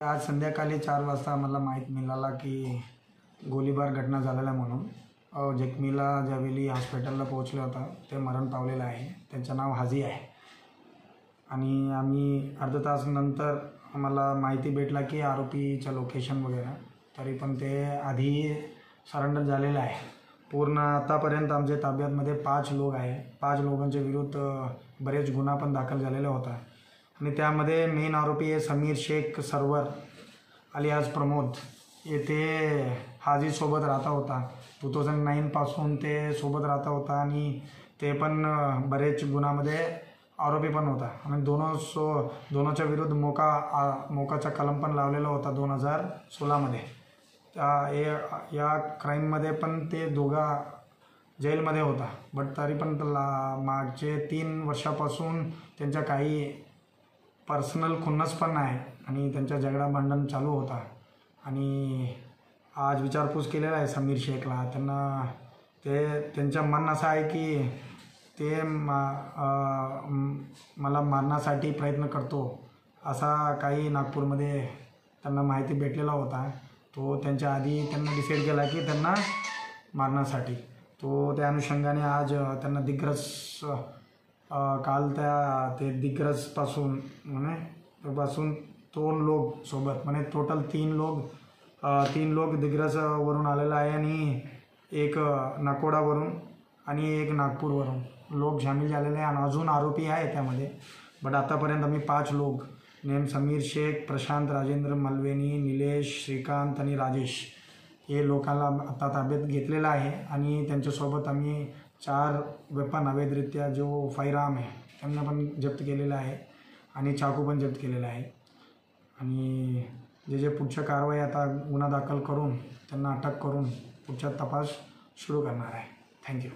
आज संध्याकाळी 4 वाजता आम्हाला माहीत मिळाला की गोळीबार घटना झालेला म्हणून जखमीला ज्यावेळी हॉस्पिटलला पोहोचला होता ते मरण पावलेलं आहे. त्यांचं नाव हाजी आहे आणि आम्ही अर्धा तास नंतर आम्हाला माहिती भेटला की आरोपीचं लोकेशन वगैरे, तरी पण ते आधी सरेंडर झालेलं आहे. पूर्ण आतापर्यंत आमच्या ताब्यामध्ये 5 लोक आहे. 5 लोकांच्या विरुद्ध बरेच गुन्हा पण दाखल झालेला होता आणि त्यामध्ये मेन आरोपी आहे समीर शेख सरवर अलियास प्रमोद. येथे हाजीसोबत राहता होता. 2009 पासून ते सोबत राहता होता आणि ते पण बरेच गुन्ह्यामध्ये आरोपी पण होता आणि दोनोच्या विरुद्ध मोकाचा कलम पण लावलेला होता 2016मध्ये. या क्राईममध्ये पण ते दोघा जेलमध्ये होता. बट तरी पण मागचे 3 वर्षापासून त्यांच्या काही पर्सनल खुन्नस पण आहे आणि त्यांच्या झगडा भांडण चालू होता आणि आज विचारपूस केलेला आहे समीर शेखला. त्यांचं म्हणणं असं आहे की ते मला मारण्यासाठी प्रयत्न करतो असा काही नागपूरमध्ये त्यांना माहिती भेटलेला होता. तो त्यांच्या आधी त्यांना डिसाईड केला की त्यांना मारण्यासाठी. त्या अनुषंगाने आज त्यांना दिग्रस काल ते दिग्रसपासून पासून 2 लोक सोबत टोटल 3 लोक दिग्रसवरून आलेला आहे आणि एक नाकोडावरून आणि एक नागपूरवरून लोक सामील झालेले आहे आणि अजून आरोपी आहे त्यामध्ये. बट आतापर्यंत आम्ही 5 लोक नेम समीर शेख, प्रशांत राजेंद्र मलवेनी, निलेश, श्रीकांत आणि राजेश हे लोकांना आता ताब्यात घेतलेला आहे आणि त्यांच्यासोबत आम्ही 4 वेपन अवैधरित्या जो फायरआर्म आहे त्यांना पण जप्त केलेला आहे आणि चाकू पण जप्त केलेला आहे आणि जे पुढच्या कारवाई आता गुन्हा दाखल करून त्यांना अटक करून पुढचा तपास सुरू करणार आहे. थँक्यू.